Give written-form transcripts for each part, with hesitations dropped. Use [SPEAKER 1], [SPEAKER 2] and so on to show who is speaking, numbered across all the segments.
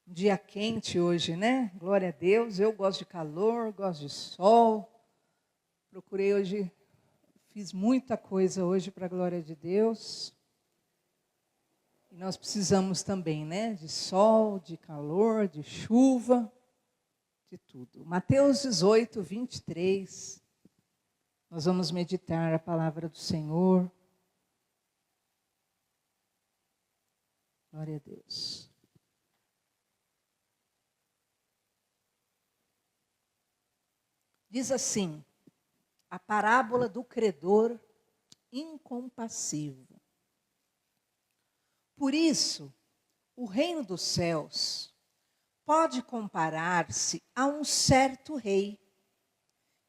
[SPEAKER 1] Um dia quente hoje, né? Glória a Deus. Eu gosto de calor, gosto de sol. Procurei hoje, fiz muita coisa hoje para a glória de Deus. E nós precisamos também, né? De sol, de calor, de chuva, de tudo. Mateus 18, 23. Nós vamos meditar a palavra do Senhor. Glória a Deus. Diz assim, a parábola do credor incompassivo. Por isso, o reino dos céus pode comparar-se a um certo rei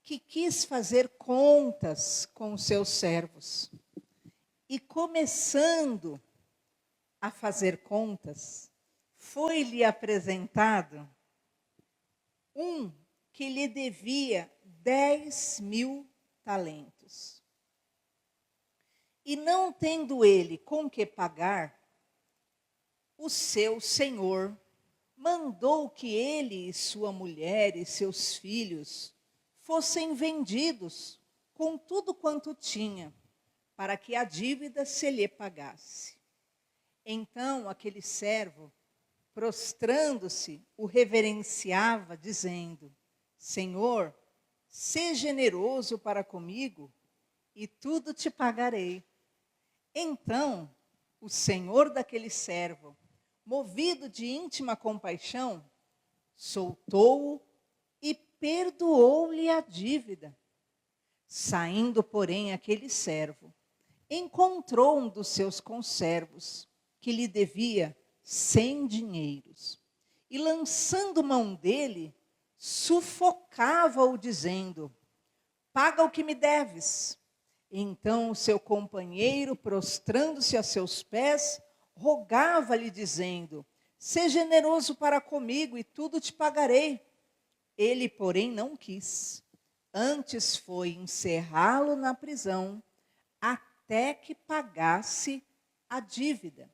[SPEAKER 1] que quis fazer contas com os seus servos. E começando a fazer contas, foi-lhe apresentado um que lhe devia 10.000 talentos. E não tendo ele com que pagar, o seu senhor mandou que ele e sua mulher e seus filhos fossem vendidos com tudo quanto tinha, para que a dívida se lhe pagasse. Então aquele servo, prostrando-se, o reverenciava, dizendo: Senhor, sê generoso para comigo, e tudo te pagarei. Então, o senhor daquele servo, movido de íntima compaixão, soltou-o e perdoou-lhe a dívida. Saindo, porém, aquele servo, encontrou um dos seus conservos, que lhe devia 100 dinheiros, e lançando mão dele, sufocava-o, dizendo: paga o que me deves. Então o seu companheiro, prostrando-se a seus pés, rogava-lhe, dizendo: sê generoso para comigo, e tudo te pagarei. Ele, porém, não quis. Antes foi encerrá-lo na prisão, até que pagasse a dívida.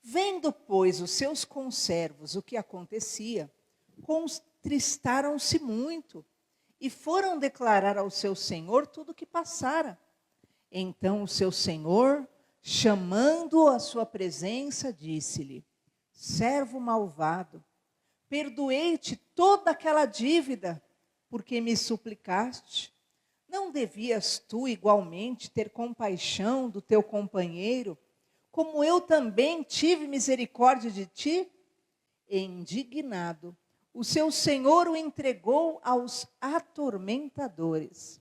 [SPEAKER 1] Vendo, pois, os seus conservos o que acontecia, contristaram-se muito e foram declarar ao seu senhor tudo o que passara. Então o seu senhor, chamando-o à sua presença, disse-lhe: servo malvado, perdoei-te toda aquela dívida, porque me suplicaste. Não devias tu igualmente ter compaixão do teu companheiro, como eu também tive misericórdia de ti? E, indignado, o seu senhor o entregou aos atormentadores,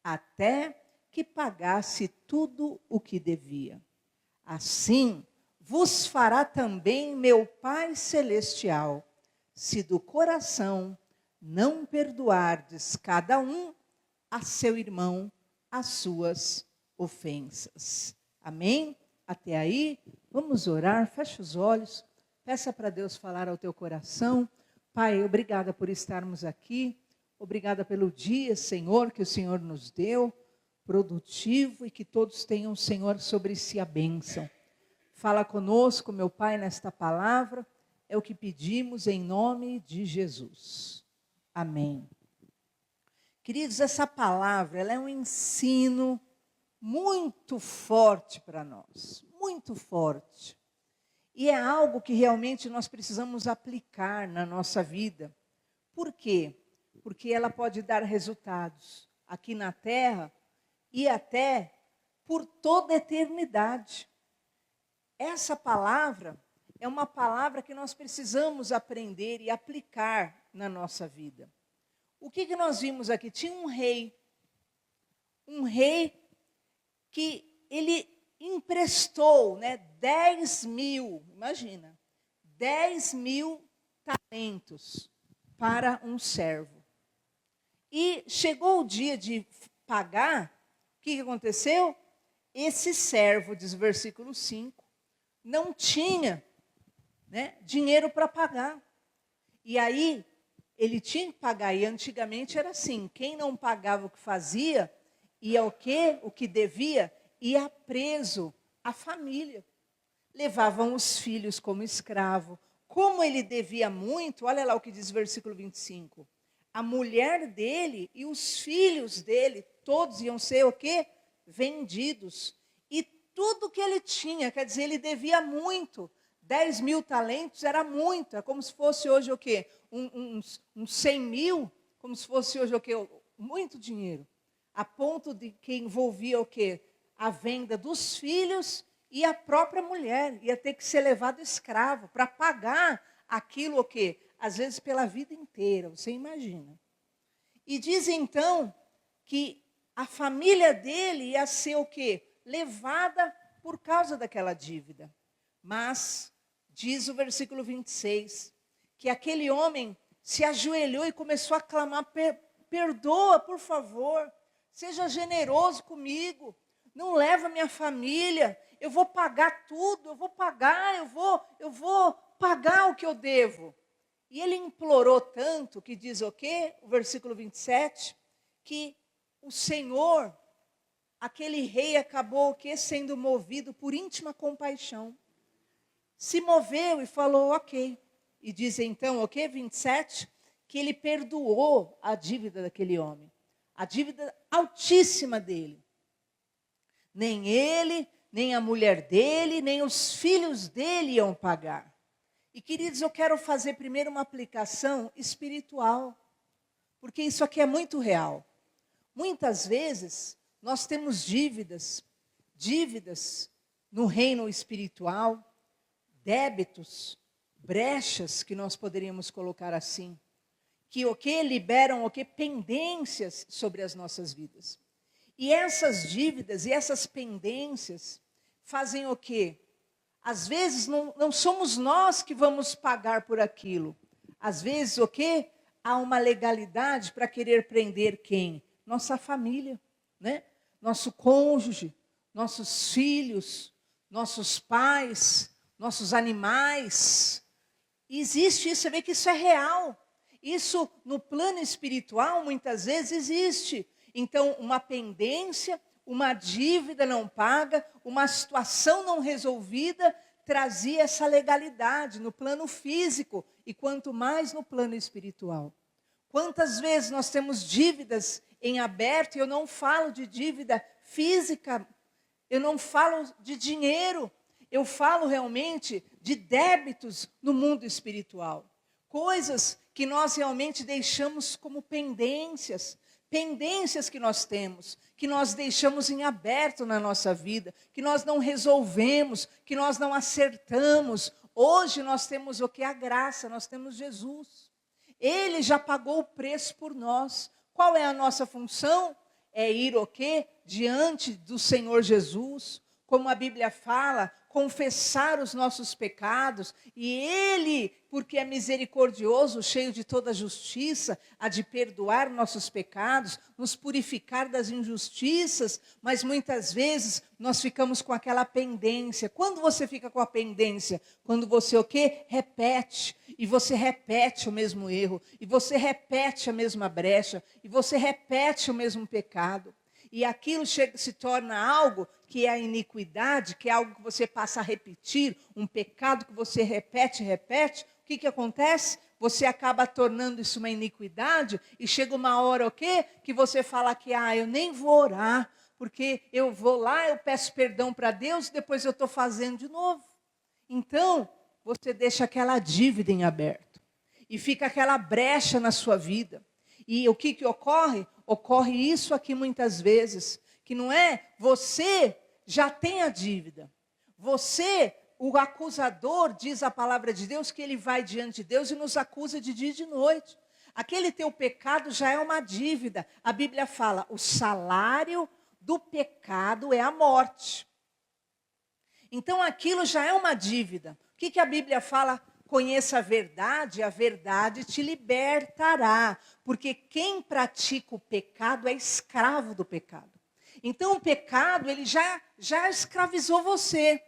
[SPEAKER 1] até que pagasse tudo o que devia. Assim vos fará também meu Pai Celestial, se do coração não perdoardes cada um a seu irmão as suas ofensas. Amém? Até aí, vamos orar, fecha os olhos, peça para Deus falar ao teu coração. Pai, obrigada por estarmos aqui, obrigada pelo dia, Senhor, que o Senhor nos deu, produtivo, e que todos tenham, Senhor, sobre si a bênção. Fala conosco, meu Pai, nesta palavra, é o que pedimos em nome de Jesus. Amém. Queridos, essa palavra, ela é um ensino muito forte para nós, muito forte. E é algo que realmente nós precisamos aplicar na nossa vida. Por quê? Porque ela pode dar resultados aqui na terra e até por toda a eternidade. Essa palavra é uma palavra que nós precisamos aprender e aplicar na nossa vida. O que nós vimos aqui? Tinha um rei que ele emprestou, 10.000, imagina, 10.000 talentos para um servo. E chegou o dia de pagar, o que aconteceu? Esse servo, diz o versículo 5, não tinha dinheiro para pagar. E aí, ele tinha que pagar, e antigamente era assim, quem não pagava o que fazia, ia o quê? O que devia, ia preso a família. Levavam os filhos como escravo, como ele devia muito, olha lá o que diz o versículo 25. A mulher dele e os filhos dele, todos iam ser o quê? Vendidos. E tudo que ele tinha, quer dizer, ele devia muito. 10.000 talentos era muito, é como se fosse hoje o quê? Uns 100 mil, como se fosse hoje o quê? Muito dinheiro. A ponto de que envolvia o quê? A venda dos filhos e a própria mulher. Ia ter que ser levado escravo para pagar aquilo o quê? Às vezes pela vida inteira, você imagina. E diz então que a família dele ia ser o quê? Levada por causa daquela dívida. Mas, diz o versículo 26, que aquele homem se ajoelhou e começou a clamar, perdoa, por favor, seja generoso comigo, não leva minha família, eu vou pagar tudo, eu vou pagar o que eu devo. E ele implorou tanto, que diz o quê? O versículo 27, que o Senhor, aquele rei acabou o quê? Sendo movido por íntima compaixão. Se moveu e falou, ok. E diz então, o quê? 27, que ele perdoou a dívida daquele homem. A dívida altíssima dele. Nem ele, nem a mulher dele, nem os filhos dele iam pagar. E queridos, eu quero fazer primeiro uma aplicação espiritual. Porque isso aqui é muito real. Muitas vezes, nós temos dívidas no reino espiritual, débitos, brechas, que nós poderíamos colocar assim, que o que liberam o que pendências sobre as nossas vidas. E essas dívidas e essas pendências fazem o quê? Às vezes não somos nós que vamos pagar por aquilo. Às vezes o quê? Há uma legalidade para querer prender quem? Nossa família, né? Nosso cônjuge, nossos filhos, nossos pais, nossos animais. E existe isso, você vê que isso é real. Isso no plano espiritual muitas vezes existe. Então, uma pendência, uma dívida não paga, uma situação não resolvida, trazia essa legalidade no plano físico e quanto mais no plano espiritual. Quantas vezes nós temos dívidas em aberto, e eu não falo de dívida física, eu não falo de dinheiro, eu falo realmente de débitos no mundo espiritual. Coisas que nós realmente deixamos como pendências que nós temos, que nós deixamos em aberto na nossa vida, que nós não resolvemos, que nós não acertamos. Hoje nós temos o que? A graça, nós temos Jesus. Ele já pagou o preço por nós. Qual é a nossa função? É ir o quê? Diante do Senhor Jesus, como a Bíblia fala, confessar os nossos pecados, e Ele, porque é misericordioso, cheio de toda justiça, há de perdoar nossos pecados, nos purificar das injustiças, mas muitas vezes nós ficamos com aquela pendência. Quando você fica com a pendência? Quando você o quê? Repete, e você repete o mesmo erro, e você repete a mesma brecha, e você repete o mesmo pecado. E aquilo se torna algo que é a iniquidade, que é algo que você passa a repetir, um pecado que você repete. O que acontece? Você acaba tornando isso uma iniquidade e chega uma hora o quê? Que você fala que eu nem vou orar, porque eu vou lá, eu peço perdão para Deus e depois eu estou fazendo de novo. Então, você deixa aquela dívida em aberto e fica aquela brecha na sua vida. E o que ocorre? Ocorre isso aqui muitas vezes, que não é, você já tem a dívida. Você, o acusador, diz a palavra de Deus, que ele vai diante de Deus e nos acusa de dia e de noite. Aquele teu pecado já é uma dívida. A Bíblia fala, o salário do pecado é a morte. Então aquilo já é uma dívida. O que a Bíblia fala? Conheça a verdade te libertará. Porque quem pratica o pecado é escravo do pecado. Então o pecado, ele já escravizou você.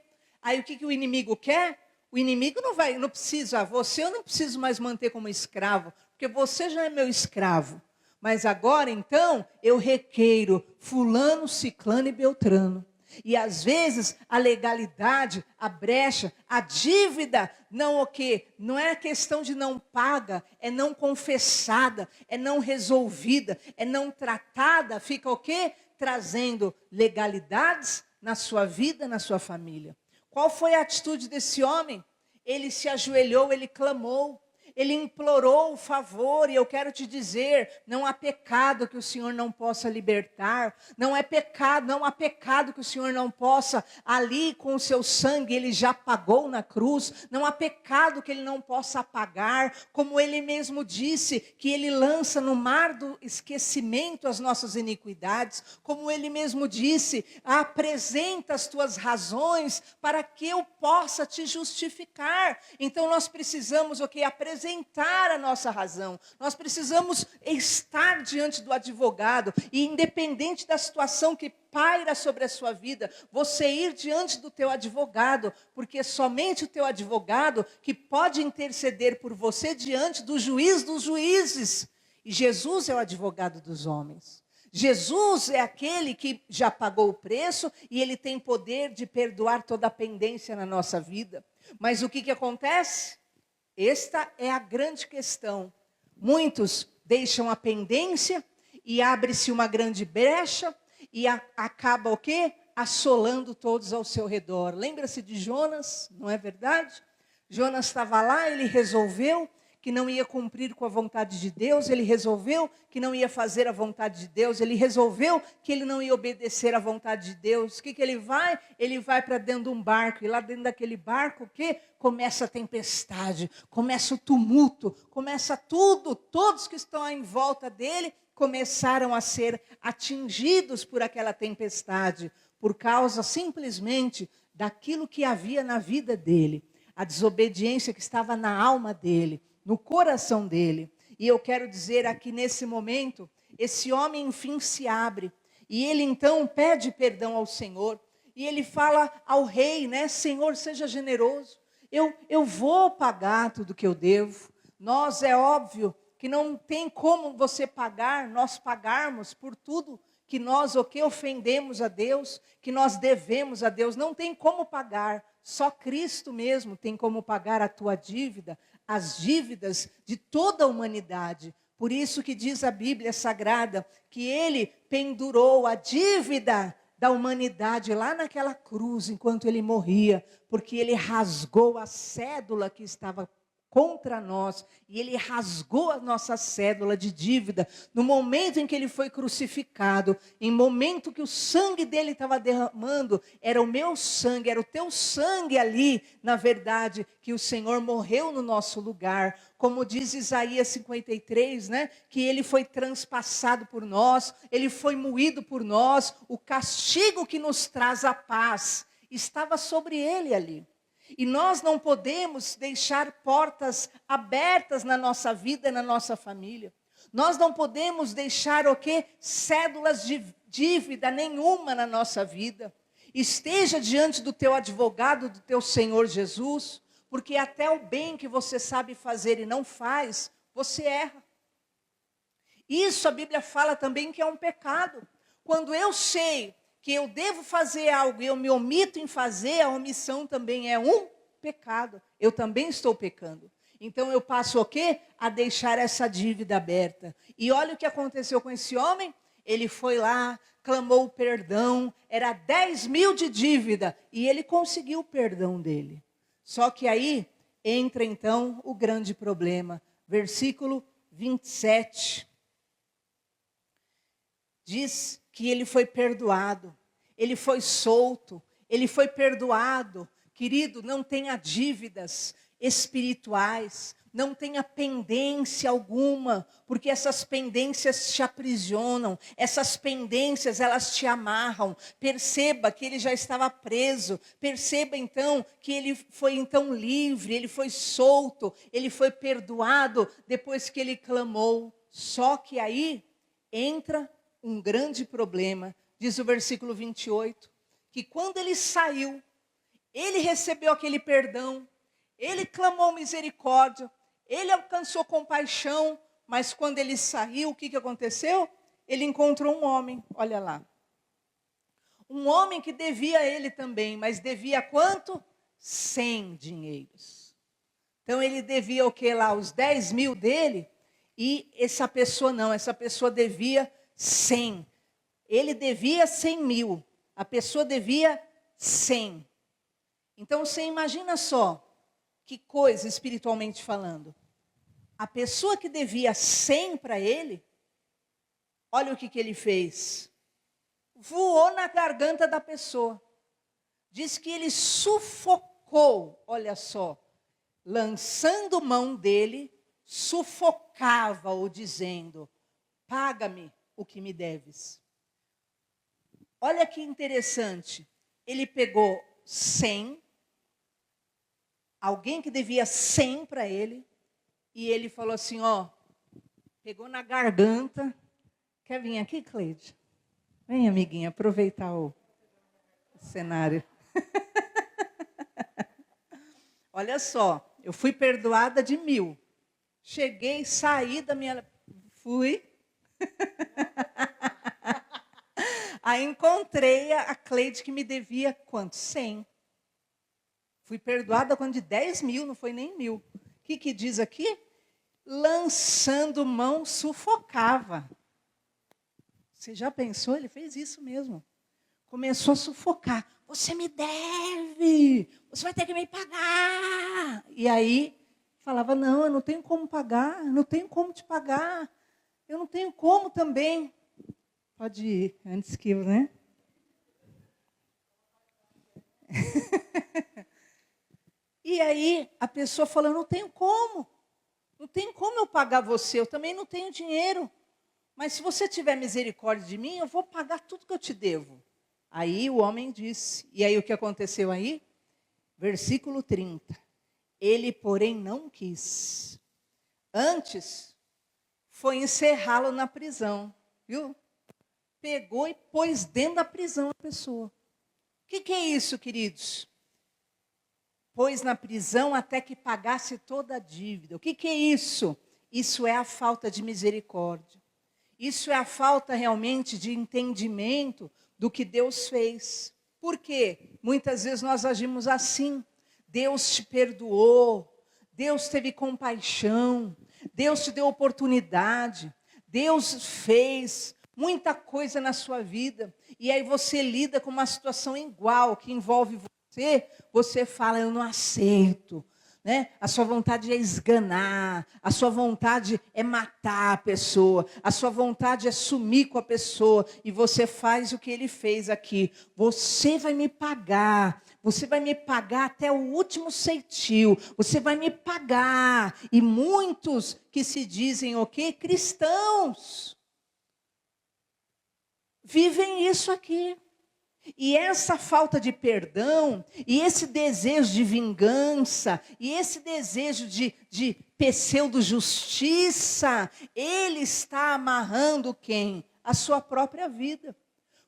[SPEAKER 1] Aí o que o inimigo quer? O inimigo não precisa, você eu não preciso mais manter como escravo, porque você já é meu escravo. Mas agora então, eu requeiro fulano, ciclano e beltrano. E às vezes a legalidade, a brecha, a dívida, não o quê? Não é questão de não paga, é não confessada, é não resolvida, é não tratada, fica o quê? Trazendo legalidades na sua vida, na sua família. Qual foi a atitude desse homem? Ele se ajoelhou, ele clamou. Ele implorou o favor, e eu quero te dizer, não há pecado que o Senhor não possa libertar, não há pecado que o Senhor não possa, ali com o seu sangue, ele já pagou na cruz, não há pecado que ele não possa apagar, como ele mesmo disse, que ele lança no mar do esquecimento as nossas iniquidades, como ele mesmo disse, apresenta as tuas razões para que eu possa te justificar. Então nós precisamos apresentar a nossa razão. Nós precisamos estar diante do advogado e independente da situação que paira sobre a sua vida, você ir diante do teu advogado, porque somente o teu advogado que pode interceder por você diante do juiz dos juízes. E Jesus é o advogado dos homens. Jesus é aquele que já pagou o preço e ele tem poder de perdoar toda a pendência na nossa vida. Mas o que acontece? Esta é a grande questão. Muitos deixam a pendência e abre-se uma grande brecha e acaba o quê? Assolando todos ao seu redor. Lembra-se de Jonas, não é verdade? Jonas estava lá, ele resolveu que não ia cumprir com a vontade de Deus, ele resolveu que não ia fazer a vontade de Deus, ele resolveu que ele não ia obedecer à vontade de Deus. O que ele vai? Ele vai para dentro de um barco, e lá dentro daquele barco, o quê? Começa a tempestade, começa o tumulto, começa tudo, todos que estão em volta dele começaram a ser atingidos por aquela tempestade, por causa simplesmente daquilo que havia na vida dele, a desobediência que estava na alma dele, no coração dele. E eu quero dizer aqui nesse momento, esse homem enfim se abre, e ele então pede perdão ao Senhor, e ele fala ao rei, né? Senhor, seja generoso, eu vou pagar tudo que eu devo. Nós, é óbvio, que não tem como você pagar, nós pagarmos por tudo que nós ofendemos a Deus, que nós devemos a Deus, não tem como pagar, só Cristo mesmo tem como pagar a tua dívida, as dívidas de toda a humanidade. Por isso que diz a Bíblia Sagrada, que ele pendurou a dívida da humanidade lá naquela cruz, enquanto ele morria, porque ele rasgou a cédula que estava contra nós, e ele rasgou a nossa cédula de dívida, no momento em que ele foi crucificado, em momento que o sangue dele estava derramando, era o meu sangue, era o teu sangue ali, na verdade, que o Senhor morreu no nosso lugar, como diz Isaías 53, né, que ele foi transpassado por nós, ele foi moído por nós, o castigo que nos traz a paz, estava sobre ele ali. E nós não podemos deixar portas abertas na nossa vida, na nossa família. Nós não podemos deixar cédulas de dívida nenhuma na nossa vida. Esteja diante do teu advogado, do teu Senhor Jesus, porque até o bem que você sabe fazer e não faz, você erra. Isso a Bíblia fala também que é um pecado. Quando eu sei que eu devo fazer algo e eu me omito em fazer, a omissão também é um pecado. Eu também estou pecando. Então eu passo a deixar essa dívida aberta. E olha o que aconteceu com esse homem. Ele foi lá, clamou perdão, era 10.000 de dívida. E ele conseguiu o perdão dele. Só que aí entra então o grande problema. Versículo 27. Diz que ele foi perdoado, ele foi solto, ele foi perdoado. Querido, não tenha dívidas espirituais, não tenha pendência alguma, porque essas pendências te aprisionam, essas pendências elas te amarram. Perceba que ele já estava preso, perceba então que ele foi então livre, ele foi solto, ele foi perdoado depois que ele clamou. Só que aí entra um grande problema, diz o versículo 28, que quando ele saiu, ele recebeu aquele perdão, ele clamou misericórdia, ele alcançou compaixão, mas quando ele saiu, o que aconteceu? Ele encontrou um homem, olha lá. Um homem que devia a ele também, mas devia quanto? 100 dinheiros. Então ele devia o que lá? Os 10 mil dele, e essa pessoa não, essa pessoa devia 100. Ele devia 100 mil, a pessoa devia 100. Então você imagina só, que coisa espiritualmente falando. A pessoa que devia 100 para ele, olha o que ele fez. Voou na garganta da pessoa. Diz que ele sufocou, olha só, lançando mão dele, sufocava-o dizendo, paga-me o que me deves. Olha que interessante, ele pegou 100, alguém que devia 100 para ele, e ele falou assim, ó, pegou na garganta. Quer vir aqui, Cleide? Vem, amiguinha, aproveitar o cenário. Olha só, eu fui perdoada de 1.000. Cheguei, saí da minha... Fui. Aí encontrei a Cleide que me devia quanto? 100. Fui perdoada quando de 10 mil, não foi nem 1.000. O que diz aqui? Lançando mão, sufocava. Você já pensou? Ele fez isso mesmo. Começou a sufocar. Você me deve, você vai ter que me pagar. E aí, falava, não, eu não tenho como pagar, eu não tenho como te pagar. Eu não tenho como também. Pode ir, antes que eu, né? E aí, a pessoa falou, não tenho como. Não tenho como eu pagar você, eu também não tenho dinheiro. Mas se você tiver misericórdia de mim, eu vou pagar tudo que eu te devo. Aí o homem disse, e aí o que aconteceu aí? Versículo 30. Ele, porém, não quis. Antes, foi encerrá-lo na prisão. Viu? Pegou e pôs dentro da prisão a pessoa. O que é isso, queridos? Pôs na prisão até que pagasse toda a dívida. O que é isso? Isso é a falta de misericórdia. Isso é a falta realmente de entendimento do que Deus fez. Por quê? Muitas vezes nós agimos assim. Deus te perdoou, Deus teve compaixão, Deus te deu oportunidade, Deus fez muita coisa na sua vida. E aí você lida com uma situação igual, que envolve você fala, eu não aceito. Né? A sua vontade é esganar, a sua vontade é matar a pessoa, a sua vontade é sumir com a pessoa, e você faz o que ele fez aqui. Você vai me pagar até o último ceitil, você vai me pagar. E muitos que se dizem o quê? Cristãos, vivem isso aqui. E essa falta de perdão, e esse desejo de vingança, e esse desejo de pseudo-justiça, ele está amarrando quem? A sua própria vida.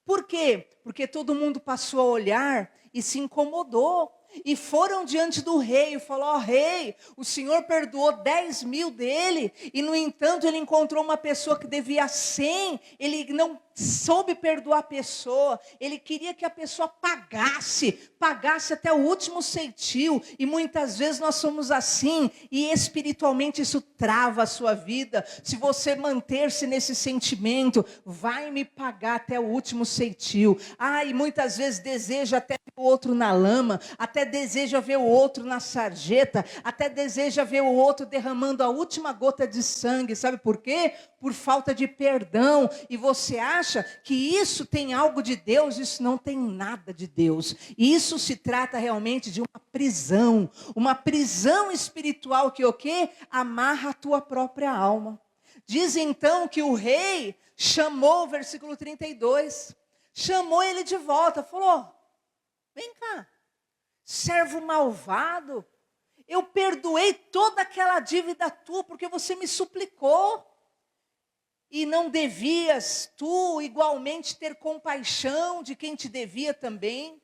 [SPEAKER 1] Por quê? Porque todo mundo passou a olhar e se incomodou. E foram diante do rei e falou, ó rei, o senhor perdoou 10 mil dele, e no entanto ele encontrou uma pessoa que devia 100, ele não soube perdoar a pessoa, ele queria que a pessoa pagasse até o último ceitil, e muitas vezes nós somos assim, e espiritualmente isso trava a sua vida. Se você manter-se nesse sentimento, vai me pagar até o último ceitil. E muitas vezes deseja até ver o outro na lama, até deseja ver o outro na sarjeta, até deseja ver o outro derramando a última gota de sangue. Sabe por quê? Por falta de perdão. E você acha que isso tem algo de Deus? Isso não tem nada de Deus. Isso se trata realmente de uma prisão espiritual que o quê? Amarra a tua própria alma. Diz então que o rei chamou, versículo 32, chamou ele de volta, falou, vem cá, servo malvado, eu perdoei toda aquela dívida tua porque você me suplicou. E não devias tu igualmente ter compaixão de quem te devia também?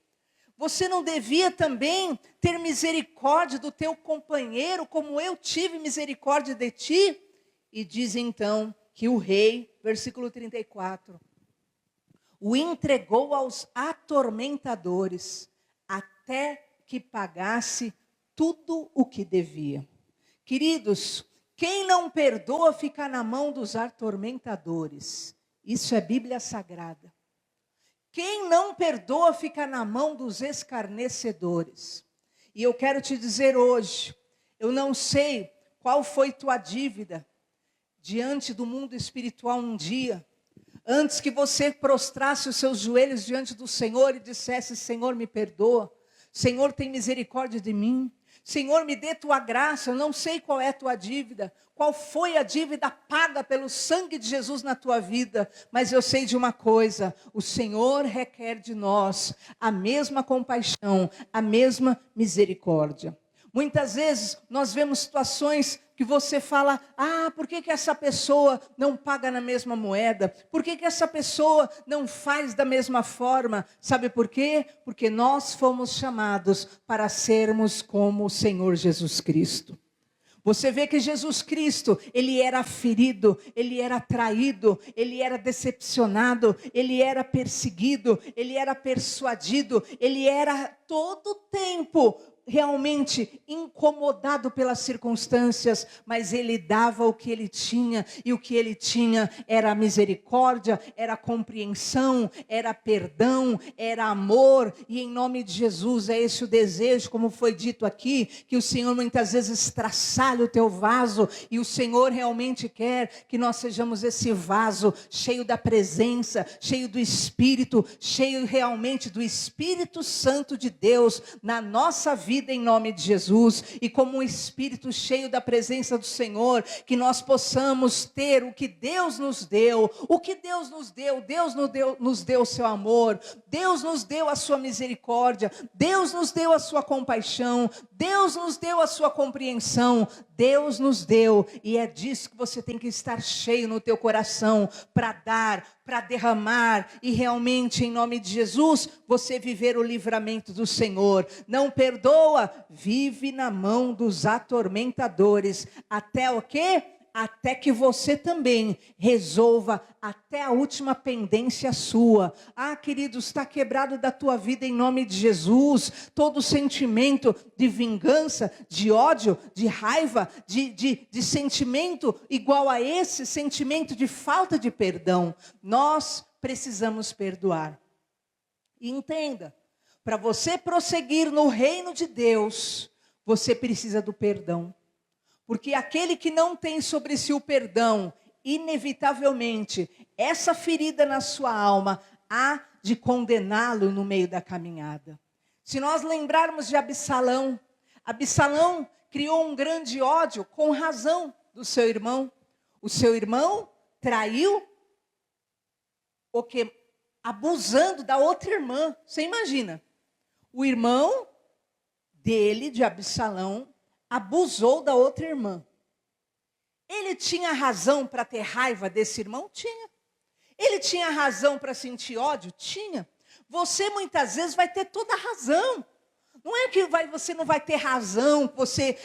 [SPEAKER 1] Você não devia também ter misericórdia do teu companheiro, como eu tive misericórdia de ti? E diz então que o rei, versículo 34, o entregou aos atormentadores, até que pagasse tudo o que devia. Queridos, quem não perdoa fica na mão dos atormentadores. Isso é Bíblia Sagrada. Quem não perdoa fica na mão dos escarnecedores. E eu quero te dizer hoje, eu não sei qual foi tua dívida diante do mundo espiritual um dia, antes que você prostrasse os seus joelhos diante do Senhor e dissesse: Senhor, me perdoa, Senhor, tem misericórdia de mim, Senhor, me dê tua graça. Eu não sei qual é a tua dívida, qual foi a dívida paga pelo sangue de Jesus na tua vida, mas eu sei de uma coisa: o Senhor requer de nós a mesma compaixão, a mesma misericórdia. Muitas vezes nós vemos situações que você fala: por que essa pessoa não paga na mesma moeda? Por que essa pessoa não faz da mesma forma? Sabe por quê? Porque nós fomos chamados para sermos como o Senhor Jesus Cristo. Você vê que Jesus Cristo, ele era ferido, ele era traído, ele era decepcionado, ele era perseguido, ele era persuadido, ele era todo o tempo realmente incomodado pelas circunstâncias, mas ele dava o que ele tinha, e o que ele tinha era misericórdia, era compreensão, era perdão, era amor. E em nome de Jesus é esse o desejo, como foi dito aqui, que o Senhor muitas vezes estraçalha o teu vaso, e o Senhor realmente quer que nós sejamos esse vaso cheio da presença, cheio do Espírito, cheio realmente do Espírito Santo de Deus na nossa vida, em nome de Jesus. E como um espírito cheio da presença do Senhor, que nós possamos ter o que Deus nos deu. O que Deus nos deu? Deus nos deu o seu amor, Deus nos deu a sua misericórdia, Deus nos deu a sua compaixão, Deus nos deu a sua compreensão, Deus nos deu, e é disso que você tem que estar cheio no teu coração, para dar, para derramar, e realmente em nome de Jesus, você viver o livramento do Senhor. Não perdoa, vive na mão dos atormentadores, até o quê? Até que você também resolva até a última pendência sua. Queridos, está quebrado da tua vida em nome de Jesus todo sentimento de vingança, de ódio, de raiva, de sentimento igual a esse sentimento de falta de perdão. Nós precisamos perdoar. E entenda, para você prosseguir no reino de Deus, você precisa do perdão. Porque aquele que não tem sobre si o perdão, inevitavelmente, essa ferida na sua alma há de condená-lo no meio da caminhada. Se nós lembrarmos de Absalão, Absalão criou um grande ódio com razão do seu irmão. O seu irmão traiu, abusando da outra irmã. Você imagina, o irmão dele, de Absalão, abusou da outra irmã. Ele tinha razão para ter raiva desse irmão? Tinha. Ele tinha razão para sentir ódio? Tinha. Você muitas vezes vai ter toda a razão. Não é que você não vai ter razão, você,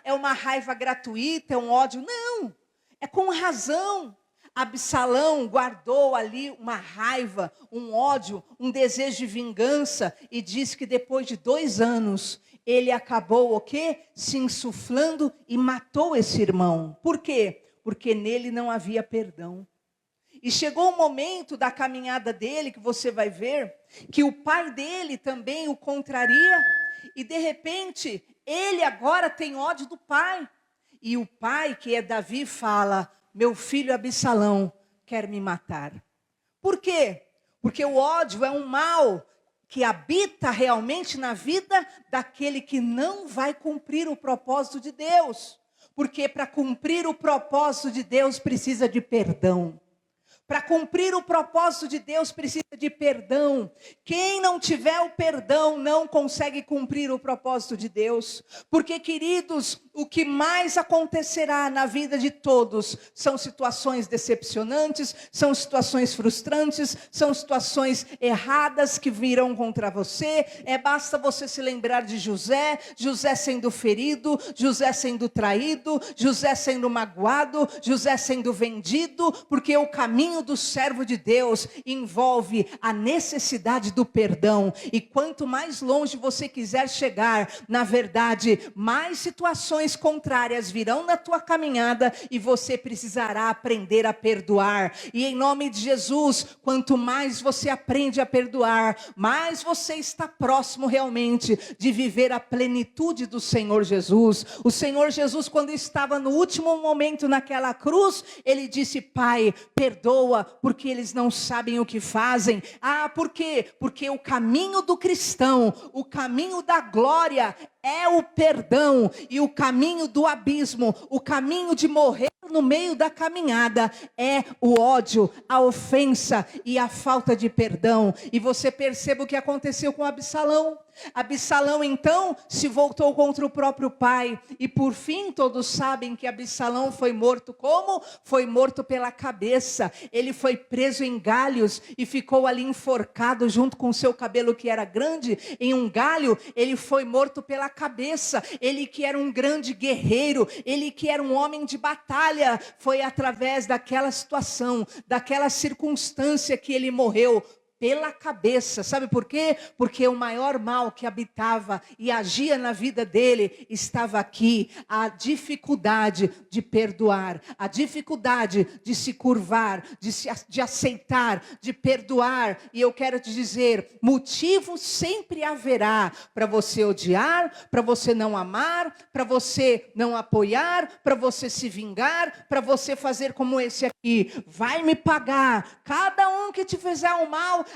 [SPEAKER 1] é uma raiva gratuita, é um ódio. Não, é com razão. Absalão guardou ali uma raiva, um ódio, um desejo de vingança, e diz que depois de 2 anos, ele acabou o quê? Se insuflando e matou esse irmão. Por quê? Porque nele não havia perdão. E chegou o momento da caminhada dele, que você vai ver, que o pai dele também o contraria, e de repente, ele agora tem ódio do pai. E o pai, que é Davi, fala: meu filho Absalão quer me matar. Por quê? Porque o ódio é um mal que habita realmente na vida daquele que não vai cumprir o propósito de Deus. Porque para cumprir o propósito de Deus precisa de perdão. Para cumprir o propósito de Deus precisa de perdão. Quem não tiver o perdão não consegue cumprir o propósito de Deus. Porque, queridos, o que mais acontecerá na vida de todos são situações decepcionantes, são situações frustrantes, são situações erradas que virão contra você. Basta você se lembrar de José, José sendo ferido, José sendo traído, José sendo magoado, José sendo vendido, porque o caminho do servo de Deus envolve a necessidade do perdão. E quanto mais longe você quiser chegar, na verdade, mais situações contrárias virão na tua caminhada e você precisará aprender a perdoar. E em nome de Jesus, quanto mais você aprende a perdoar, mais você está próximo realmente de viver a plenitude do Senhor Jesus. O Senhor Jesus, quando estava no último momento naquela cruz, ele disse: Pai, perdoa, porque eles não sabem o que fazem. Por quê? Porque o caminho do cristão, o caminho da glória é o perdão, e o caminho do abismo, o caminho de morrer no meio da caminhada é o ódio, a ofensa e a falta de perdão. E você percebe o que aconteceu com Absalão. Absalão então se voltou contra o próprio pai, e por fim todos sabem que Absalão foi morto como? Foi morto pela cabeça. Ele foi preso em galhos e ficou ali enforcado junto com o seu cabelo que era grande em um galho. Ele foi morto pela cabeça. Ele que era um grande guerreiro, ele que era um homem de batalha, foi através daquela situação, daquela circunstância que ele morreu pela cabeça. Sabe por quê? Porque o maior mal que habitava e agia na vida dele estava aqui: a dificuldade de perdoar, a dificuldade de se curvar, de aceitar, de perdoar. E eu quero te dizer, motivo sempre haverá para você odiar, para você não amar, para você não apoiar, para você se vingar, para você fazer como esse aqui: vai me pagar, cada um que te fizer um mal,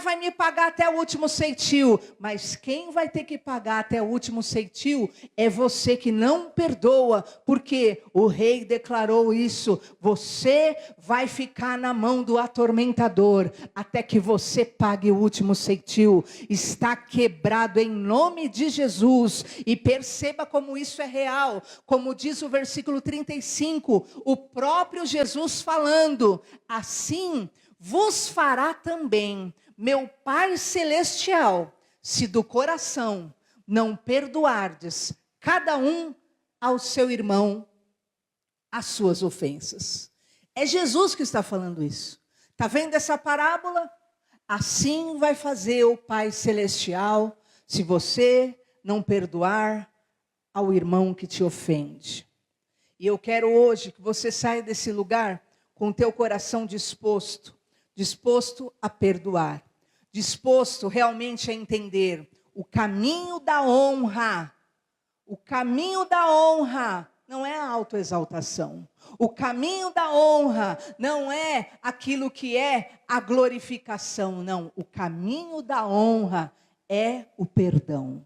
[SPEAKER 1] vai me pagar até o último ceitil. Mas quem vai ter que pagar até o último ceitil é você que não perdoa, porque o rei declarou isso: você vai ficar na mão do atormentador até que você pague o último ceitil. Está quebrado em nome de Jesus. E perceba como isso é real, como diz o versículo 35, o próprio Jesus falando: assim vos fará também meu Pai Celestial, se do coração não perdoardes cada um ao seu irmão as suas ofensas. É Jesus que está falando isso. Está vendo essa parábola? Assim vai fazer o Pai Celestial se você não perdoar ao irmão que te ofende. E eu quero hoje que você saia desse lugar com o teu coração disposto a perdoar, disposto realmente a entender o caminho da honra. O caminho da honra não é a autoexaltação. O caminho da honra não é aquilo que é a glorificação, não. O caminho da honra é o perdão.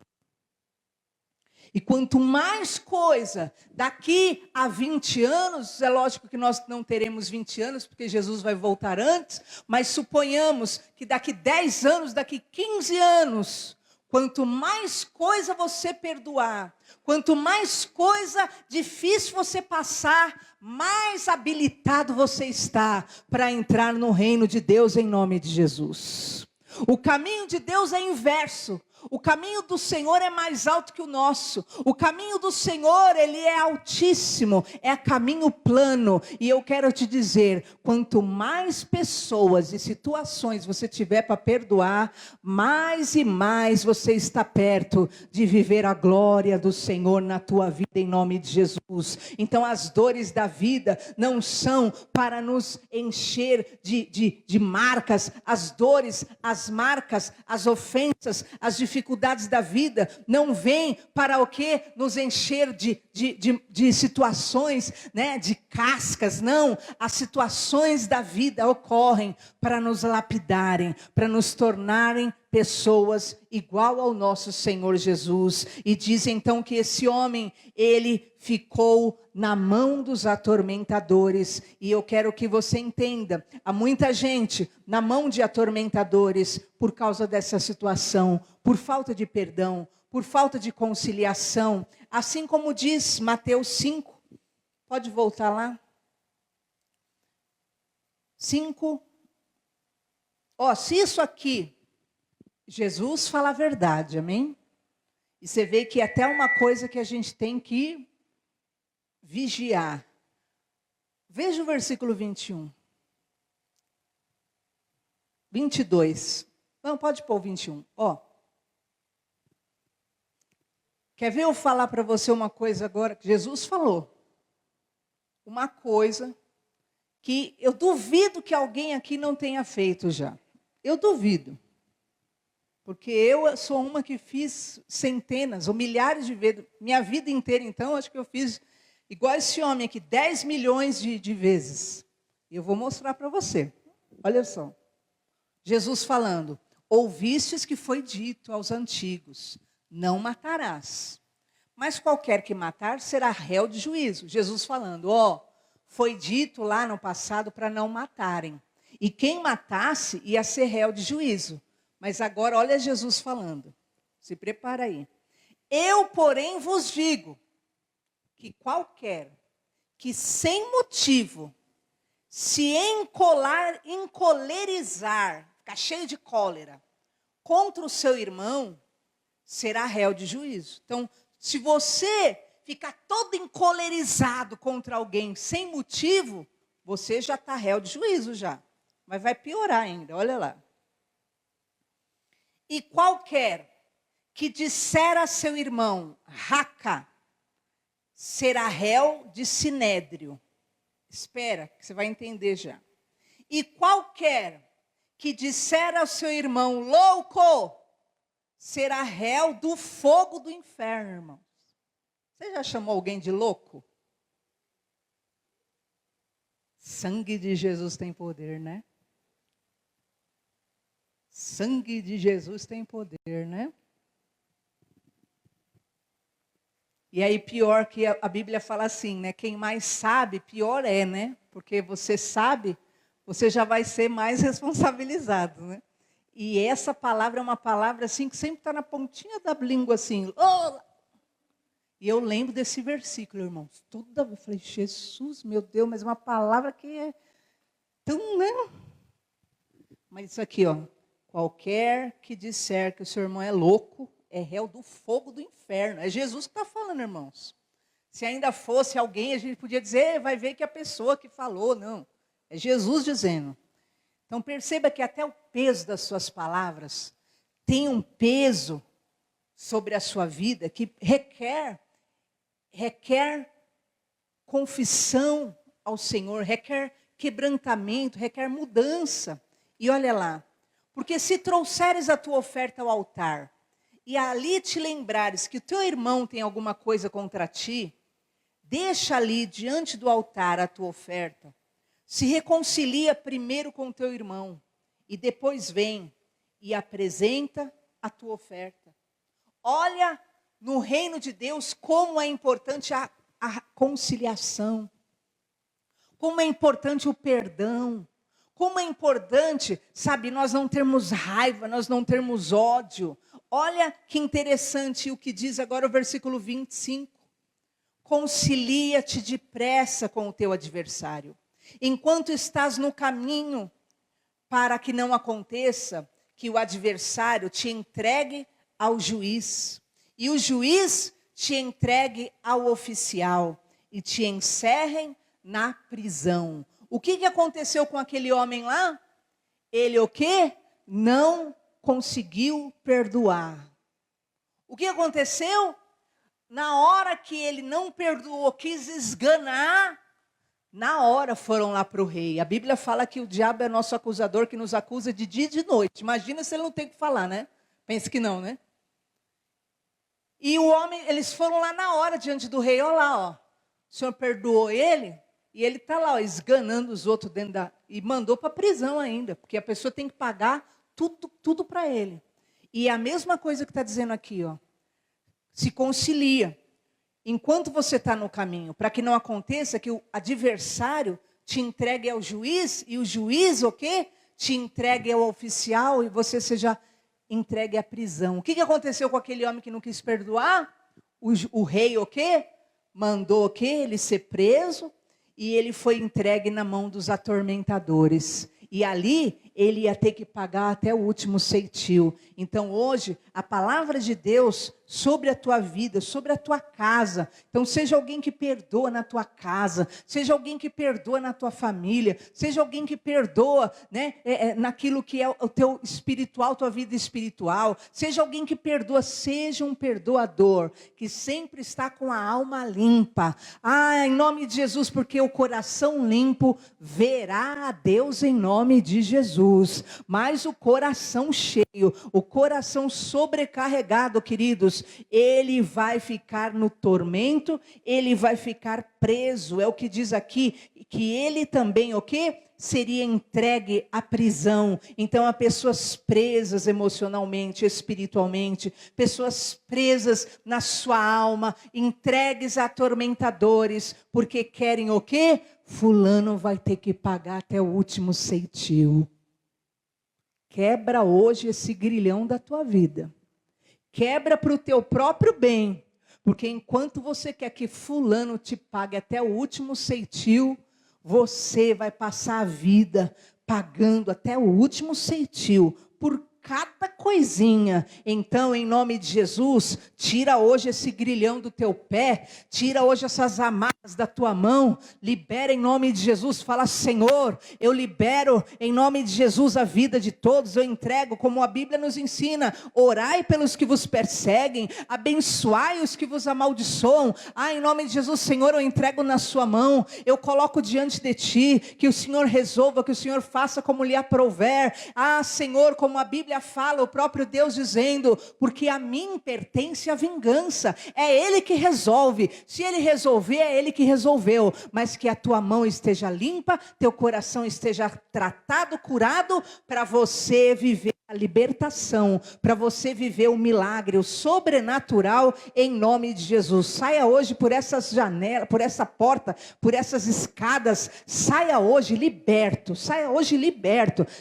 [SPEAKER 1] E quanto mais coisa, daqui a 20 anos, é lógico que nós não teremos 20 anos, porque Jesus vai voltar antes, mas suponhamos que daqui 10 anos, daqui 15 anos, quanto mais coisa você perdoar, quanto mais coisa difícil você passar, mais habilitado você está para entrar no reino de Deus em nome de Jesus. O caminho de Deus é inverso. O caminho do Senhor é mais alto que o nosso. O caminho do Senhor, ele é altíssimo, é caminho plano. E eu quero te dizer, quanto mais pessoas e situações você tiver para perdoar, mais e mais você está perto de viver a glória do Senhor na tua vida em nome de Jesus. Então as dores da vida não são para nos encher de marcas. As dores, as marcas, as ofensas, as dificuldades da vida não vêm para o quê? Nos encher de situações, né? De cascas. Não, as situações da vida ocorrem para nos lapidarem, para nos tornarem pessoas igual ao nosso Senhor Jesus. E diz então que esse homem, ele ficou na mão dos atormentadores. E eu quero que você entenda, há muita gente na mão de atormentadores por causa dessa situação, por falta de perdão, por falta de conciliação, assim como diz Mateus 5. Pode voltar lá? 5. Se isso aqui, Jesus fala a verdade, amém? E você vê que é até uma coisa que a gente tem que vigiar. Veja o versículo 21. 22. Não, pode pôr o 21. Quer ver eu falar para você uma coisa agora que Jesus falou? Uma coisa que eu duvido que alguém aqui não tenha feito já. Eu duvido. Porque eu sou uma que fiz centenas ou milhares de vezes. Minha vida inteira, então, acho que eu fiz igual esse homem aqui, 10 milhões de vezes. E eu vou mostrar para você. Olha só. Jesus falando, ouvistes que foi dito aos antigos, não matarás. Mas qualquer que matar será réu de juízo. Jesus falando, foi dito lá no passado para não matarem. E quem matasse ia ser réu de juízo. Mas agora olha Jesus falando. Se prepara aí. Eu, porém, vos digo que qualquer que sem motivo se encolerizar, ficar cheio de cólera, contra o seu irmão, será réu de juízo. Então, se você ficar todo encolerizado contra alguém sem motivo, você já está réu de juízo já. Mas vai piorar ainda, olha lá. E qualquer que disser a seu irmão, raca, será réu de sinédrio. Espera, que você vai entender já. E qualquer que disser ao seu irmão, louco, será réu do fogo do inferno, irmãos. Você já chamou alguém de louco? Sangue de Jesus tem poder, né? Sangue de Jesus tem poder, né? E aí pior que a Bíblia fala assim, né? Quem mais sabe, pior é, né? Porque você sabe, você já vai ser mais responsabilizado, né? E essa palavra é uma palavra assim que sempre está na pontinha da língua assim. E eu lembro desse versículo, irmãos. Toda vez eu falei, Jesus, meu Deus, mas uma palavra que é tão, né? Mas isso aqui, qualquer que disser que o seu irmão é louco, é réu do fogo do inferno. É Jesus que está falando, irmãos. Se ainda fosse alguém, a gente podia dizer, vai ver que a pessoa que falou. Não, é Jesus dizendo. Então perceba que até o peso das suas palavras tem um peso sobre a sua vida que requer confissão ao Senhor, requer quebrantamento, requer mudança. E olha lá, porque se trouxeres a tua oferta ao altar, e ali te lembrares que o teu irmão tem alguma coisa contra ti, deixa ali diante do altar a tua oferta, se reconcilia primeiro com o teu irmão, e depois vem e apresenta a tua oferta. Olha no reino de Deus como é importante a conciliação, como é importante o perdão, como é importante, sabe, nós não termos raiva, nós não termos ódio. Olha que interessante o que diz agora o versículo 25. Concilia-te depressa com o teu adversário, enquanto estás no caminho, para que não aconteça que o adversário te entregue ao juiz, e o juiz te entregue ao oficial, e te encerrem na prisão. O que aconteceu com aquele homem lá? Ele o quê? Não conseguiu perdoar. O que aconteceu? Na hora que ele não perdoou, quis esganar, na hora foram lá para o rei. A Bíblia fala que o diabo é nosso acusador, que nos acusa de dia e de noite. Imagina se ele não tem o que falar, né? Pense que não, né? E o homem, eles foram lá na hora diante do rei. Olha lá, o senhor perdoou ele? E ele está lá, esganando os outros dentro da... E mandou para a prisão ainda, porque a pessoa tem que pagar tudo para ele. E é a mesma coisa que está dizendo aqui, se concilia. Enquanto você está no caminho, para que não aconteça que o adversário te entregue ao juiz, e o juiz, o quê? Te entregue ao oficial, e você seja entregue à prisão. O que aconteceu com aquele homem que não quis perdoar? O rei o quê? Mandou o quê? Ele ser preso e ele foi entregue na mão dos atormentadores. E ali ele ia ter que pagar até o último ceitil. Então hoje, a palavra de Deus sobre a tua vida, sobre a tua casa. Então seja alguém que perdoa na tua casa, seja alguém que perdoa na tua família, seja alguém que perdoa, né, naquilo que é o teu espiritual, tua vida espiritual. Seja alguém que perdoa, seja um perdoador, que sempre está com a alma limpa. Em nome de Jesus, porque o coração limpo verá a Deus em nome de Jesus. Mas o coração cheio, o coração sobrecarregado, queridos, ele vai ficar no tormento, ele vai ficar preso. É o que diz aqui, que ele também, o quê? Seria entregue à prisão. Então há pessoas presas emocionalmente, espiritualmente, pessoas presas na sua alma, entregues a atormentadores, porque querem o quê? Fulano vai ter que pagar até o último ceitil. Quebra hoje esse grilhão da tua vida. Quebra para o teu próprio bem. Porque enquanto você quer que fulano te pague até o último ceitil, você vai passar a vida pagando até o último ceitil por cada coisinha. Então, em nome de Jesus, tira hoje esse grilhão do teu pé, tira hoje essas amarras da tua mão, libera em nome de Jesus, fala: Senhor, eu libero em nome de Jesus a vida de todos, eu entrego, como a Bíblia nos ensina, orai pelos que vos perseguem, abençoai os que vos amaldiçoam. Em nome de Jesus, Senhor, eu entrego na sua mão, eu coloco diante de ti, que o Senhor resolva, que o Senhor faça como lhe aprouver. Senhor, como a Bíblia fala, o próprio Deus dizendo: porque a mim pertence a vingança, é Ele que resolve, se Ele resolver, é Ele que resolveu, mas que a tua mão esteja limpa, teu coração esteja tratado, curado, para você viver a libertação, para você viver o milagre, o sobrenatural, em nome de Jesus. Saia hoje por essas janelas, por essa porta, por essas escadas, saia hoje liberto,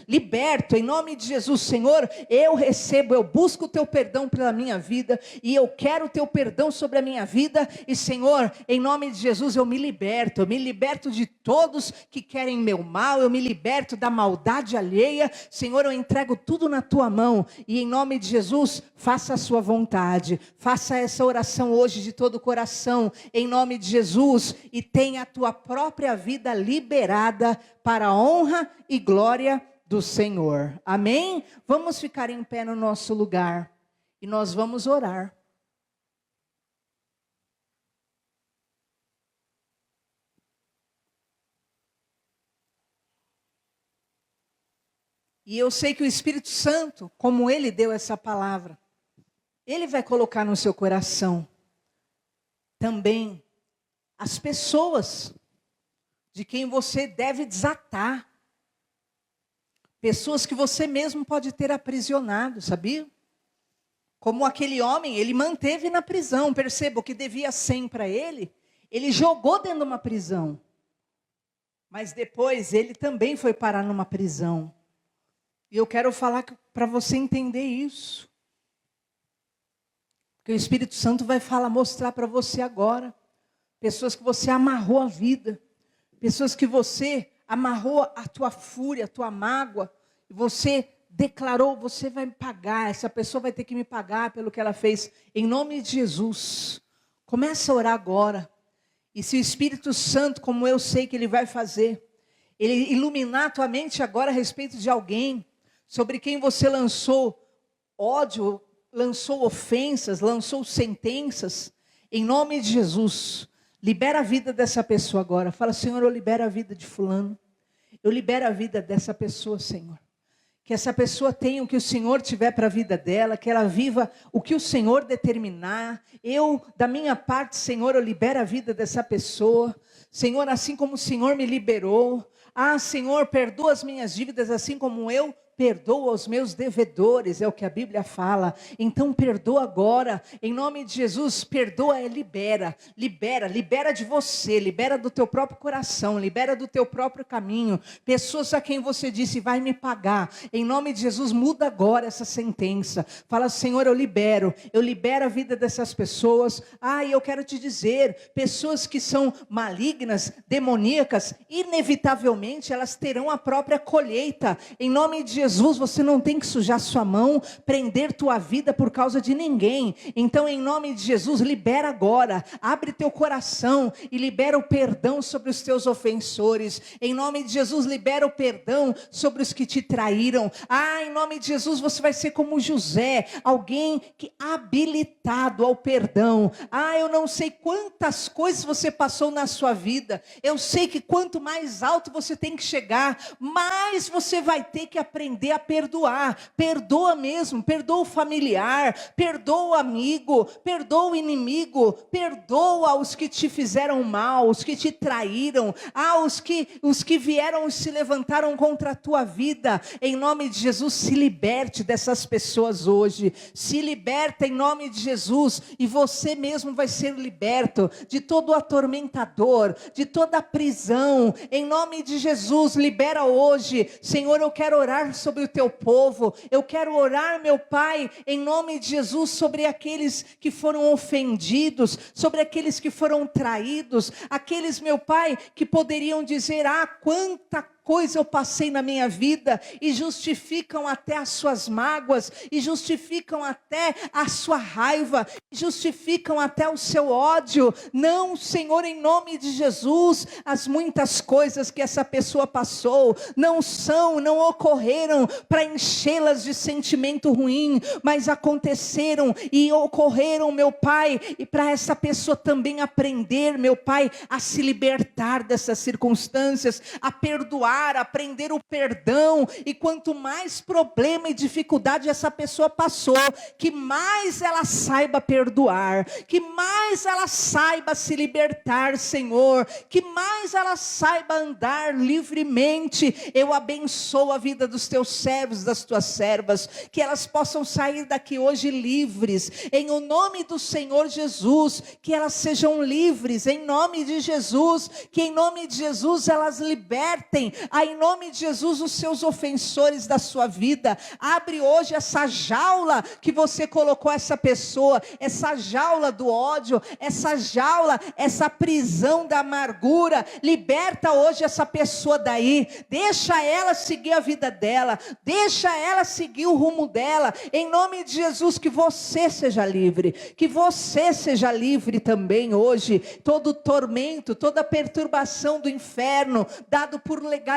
[SPEAKER 1] liberto, em nome de Jesus. Senhor, eu recebo, eu busco o teu perdão pela minha vida, e eu quero o teu perdão sobre a minha vida, e Senhor, em nome de Jesus, eu me liberto de todos que querem meu mal, eu me liberto da maldade alheia. Senhor, eu entrego tudo na tua mão, e em nome de Jesus, faça a sua vontade, faça essa oração hoje de todo o coração, em nome de Jesus, e tenha a tua própria vida liberada para a honra e glória do Senhor. Amém? Vamos ficar em pé no nosso lugar e nós vamos orar. E eu sei que o Espírito Santo, como Ele deu essa palavra, Ele vai colocar no seu coração também as pessoas de quem você deve desatar. Pessoas que você mesmo pode ter aprisionado, sabia? Como aquele homem, ele manteve na prisão. Perceba, o que devia 100 para ele, ele jogou dentro de uma prisão. Mas depois ele também foi parar numa prisão. E eu quero falar para você entender isso. Porque o Espírito Santo vai mostrar para você agora. Pessoas que você amarrou a vida. Pessoas que você amarrou a tua fúria, a tua mágoa, e você declarou: você vai me pagar, essa pessoa vai ter que me pagar pelo que ela fez, em nome de Jesus. Começa a orar agora, e se o Espírito Santo, como eu sei que Ele vai fazer, Ele iluminar a tua mente agora a respeito de alguém, sobre quem você lançou ódio, lançou ofensas, lançou sentenças, em nome de Jesus, libera a vida dessa pessoa agora. Fala: Senhor, eu libero a vida de fulano. Eu libero a vida dessa pessoa, Senhor. Que essa pessoa tenha o que o Senhor tiver para a vida dela, que ela viva o que o Senhor determinar. Eu, da minha parte, Senhor, eu libero a vida dessa pessoa. Senhor, assim como o Senhor me liberou. Senhor, perdoa as minhas dívidas, assim como eu perdoa os meus devedores, é o que a Bíblia fala. Então perdoa agora, em nome de Jesus. Perdoa é libera, libera de você, libera do teu próprio coração, libera do teu próprio caminho. Pessoas a quem você disse vai me pagar, em nome de Jesus, muda agora essa sentença. Fala: Senhor, eu libero a vida dessas pessoas. E eu quero te dizer, pessoas que são malignas, demoníacas, inevitavelmente elas terão a própria colheita. Em nome de Jesus, você não tem que sujar sua mão, prender tua vida por causa de ninguém. Então, em nome de Jesus, libera agora, abre teu coração e libera o perdão sobre os teus ofensores. Em nome de Jesus, libera o perdão sobre os que te traíram. Em nome de Jesus, você vai ser como José, alguém que habilitado ao perdão. Eu não sei quantas coisas você passou na sua vida. Eu sei que quanto mais alto você tem que chegar, mais você vai ter que aprender a perdoar. Perdoa mesmo, perdoa o familiar, perdoa o amigo, perdoa o inimigo, perdoa os que te fizeram mal, os que te traíram, os que vieram e se levantaram contra a tua vida. Em nome de Jesus, se liberte dessas pessoas hoje, se liberta em nome de Jesus, e você mesmo vai ser liberto de todo atormentador, de toda prisão. Em nome de Jesus, libera hoje. Senhor, eu quero orar sobre o teu povo, eu quero orar, meu Pai, em nome de Jesus, sobre aqueles que foram ofendidos, sobre aqueles que foram traídos, aqueles, meu Pai, que poderiam dizer: quanta coisa eu passei na minha vida, e justificam até as suas mágoas, e justificam até a sua raiva, justificam até o seu ódio. Não, Senhor, em nome de Jesus, as muitas coisas que essa pessoa passou não ocorreram para enchê-las de sentimento ruim, mas aconteceram e ocorreram, meu Pai, e para essa pessoa também aprender, meu Pai, a se libertar dessas circunstâncias, a perdoar, aprender o perdão. E quanto mais problema e dificuldade essa pessoa passou, que mais ela saiba perdoar, que mais ela saiba se libertar, Senhor, que mais ela saiba andar livremente. Eu abençoo a vida dos teus servos, das tuas servas, que elas possam sair daqui hoje livres, em o nome do Senhor Jesus, que elas sejam livres, em nome de Jesus, que em nome de Jesus elas libertem, em nome de Jesus, os seus ofensores da sua vida. Abre hoje essa jaula que você colocou essa pessoa, essa jaula do ódio, essa jaula, essa prisão da amargura. Liberta hoje essa pessoa daí, deixa ela seguir a vida dela, deixa ela seguir o rumo dela, em nome de Jesus. Que você seja livre, que você seja livre também hoje. Todo tormento, toda perturbação do inferno, dado por legalidades,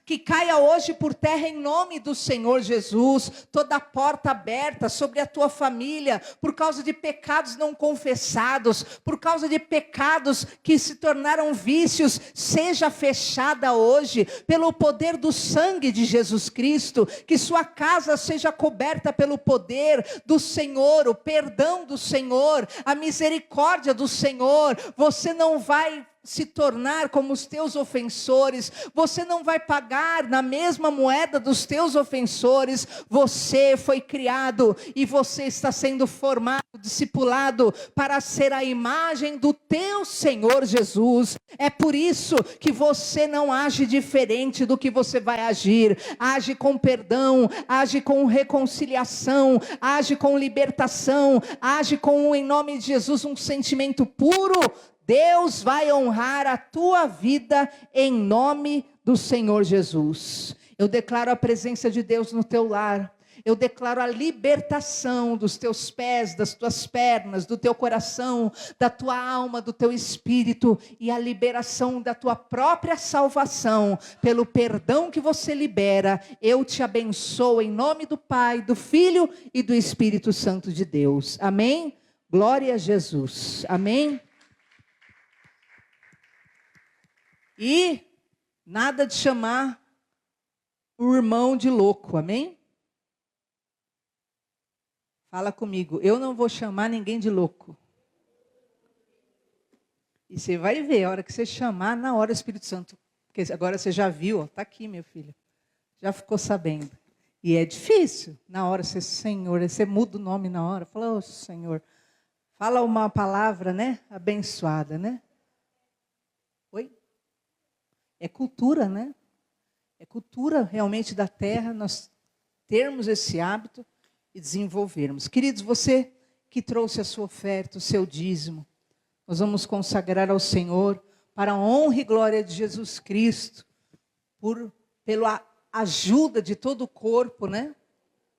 [SPEAKER 1] que caia hoje por terra em nome do Senhor Jesus. Toda porta aberta sobre a tua família, por causa de pecados não confessados, por causa de pecados que se tornaram vícios, seja fechada hoje, pelo poder do sangue de Jesus Cristo. Que sua casa seja coberta pelo poder do Senhor, o perdão do Senhor, a misericórdia do Senhor. Você não vai se tornar como os teus ofensores, você não vai pagar na mesma moeda dos teus ofensores. Você foi criado e você está sendo formado, discipulado para ser a imagem do teu Senhor Jesus. É por isso que você não age diferente do que você vai agir. Age com perdão, age com reconciliação, age com libertação, age com, em nome de Jesus, um sentimento puro. Deus vai honrar a tua vida em nome do Senhor Jesus. Eu declaro a presença de Deus no teu lar. Eu declaro a libertação dos teus pés, das tuas pernas, do teu coração, da tua alma, do teu espírito, e a liberação da tua própria salvação, pelo perdão que você libera. Eu te abençoo em nome do Pai, do Filho e do Espírito Santo de Deus. Amém? Glória a Jesus. Amém? E nada de chamar o irmão de louco, amém? Fala comigo, eu não vou chamar ninguém de louco. E você vai ver, a hora que você chamar, na hora o Espírito Santo, porque agora você já viu, está aqui, meu filho. Já ficou sabendo. E é difícil, na hora, você, Senhor, você muda o nome na hora. Fala, ô Senhor, fala uma palavra, né? Abençoada, né? Oi? É cultura, né? É cultura realmente da terra, nós termos esse hábito e desenvolvermos. Queridos, você que trouxe a sua oferta, o seu dízimo, nós vamos consagrar ao Senhor para a honra e glória de Jesus Cristo, pela ajuda de todo o corpo, né?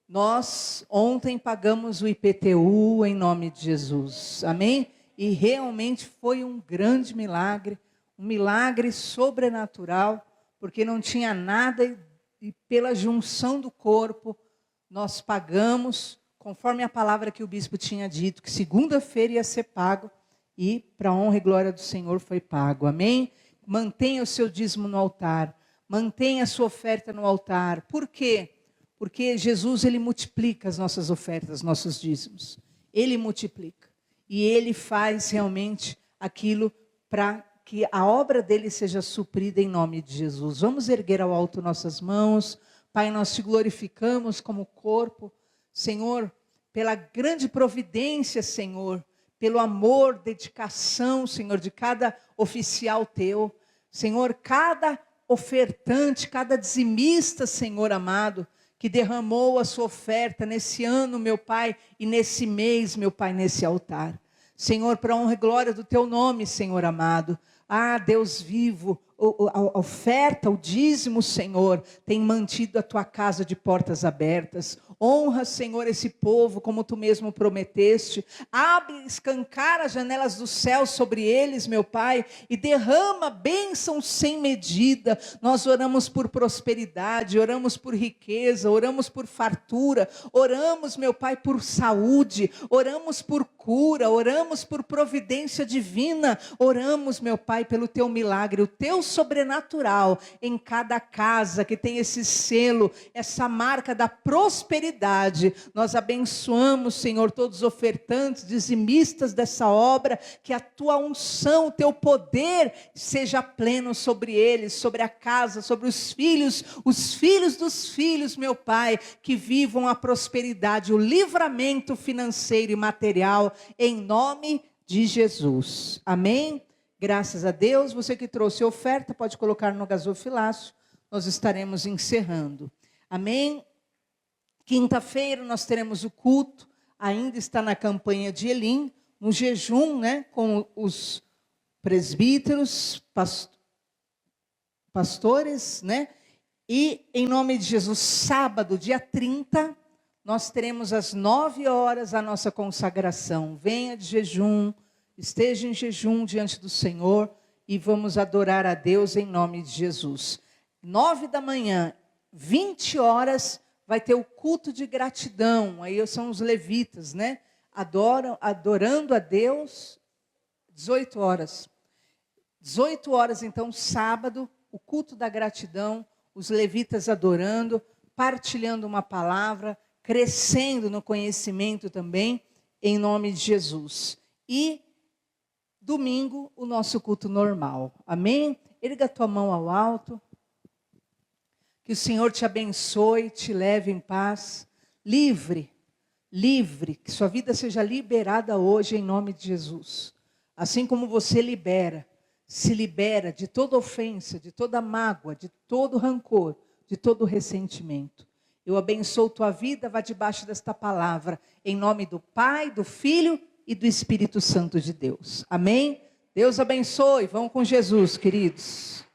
[SPEAKER 1] Nós ontem pagamos o IPTU em nome de Jesus, amém? E realmente foi um grande milagre, um milagre sobrenatural, porque não tinha nada e pela junção do corpo nós pagamos, conforme a palavra que o bispo tinha dito, que segunda-feira ia ser pago e para a honra e glória do Senhor foi pago, amém? Mantenha o seu dízimo no altar. Mantenha a sua oferta no altar. Por quê? Porque Jesus, ele multiplica as nossas ofertas, nossos dízimos. Ele multiplica. E ele faz realmente aquilo para que a obra dele seja suprida em nome de Jesus. Vamos erguer ao alto nossas mãos. Pai, nós te glorificamos como corpo. Senhor, pela grande providência, Senhor, pelo amor, dedicação, Senhor, de cada oficial teu. Senhor, cada ofertante, cada dizimista, Senhor amado, que derramou a sua oferta nesse ano, meu Pai, e nesse mês, meu Pai, nesse altar. Senhor, para a honra e glória do teu nome, Senhor amado. Ah, Deus vivo, a oferta, o dízimo, Senhor, tem mantido a tua casa de portas abertas. Honra, Senhor, esse povo, como tu mesmo prometeste. Abre, escancara as janelas do céu sobre eles, meu Pai, e derrama bênção sem medida. Nós oramos por prosperidade, oramos por riqueza, oramos por fartura, oramos, meu Pai, por saúde, oramos por cura, oramos por providência divina, oramos, meu Pai, pelo teu milagre, o teu sobrenatural em cada casa que tem esse selo, essa marca da prosperidade. Nós abençoamos, Senhor, todos os ofertantes, dizimistas dessa obra, que a tua unção, o teu poder seja pleno sobre eles, sobre a casa, sobre os filhos dos filhos, meu Pai, que vivam a prosperidade, o livramento financeiro e material, em nome de Jesus. Amém? Graças a Deus. Você que trouxe oferta, pode colocar no gasofilácio. Nós estaremos encerrando. Amém? Quinta-feira nós teremos o culto. Ainda está na campanha de Elim, no jejum, né? Com os presbíteros, pastores, né? E em nome de Jesus, sábado, dia 30, nós teremos às 9 horas a nossa consagração. Venha de jejum, esteja em jejum diante do Senhor e vamos adorar a Deus em nome de Jesus. 9 da manhã, 20 horas, vai ter o culto de gratidão. Aí são os levitas, né? Adorando a Deus, 18 horas. 18 horas, então, sábado, o culto da gratidão, os levitas adorando, partilhando uma palavra, crescendo no conhecimento também, em nome de Jesus. E domingo, o nosso culto normal. Amém? Erga a tua mão ao alto. Que o Senhor te abençoe, te leve em paz. Livre, que sua vida seja liberada hoje em nome de Jesus. Assim como você se libera de toda ofensa, de toda mágoa, de todo rancor, de todo ressentimento. Eu abençoo tua vida, vá debaixo desta palavra, em nome do Pai, do Filho e do Espírito Santo de Deus. Amém? Deus abençoe, vão com Jesus, queridos.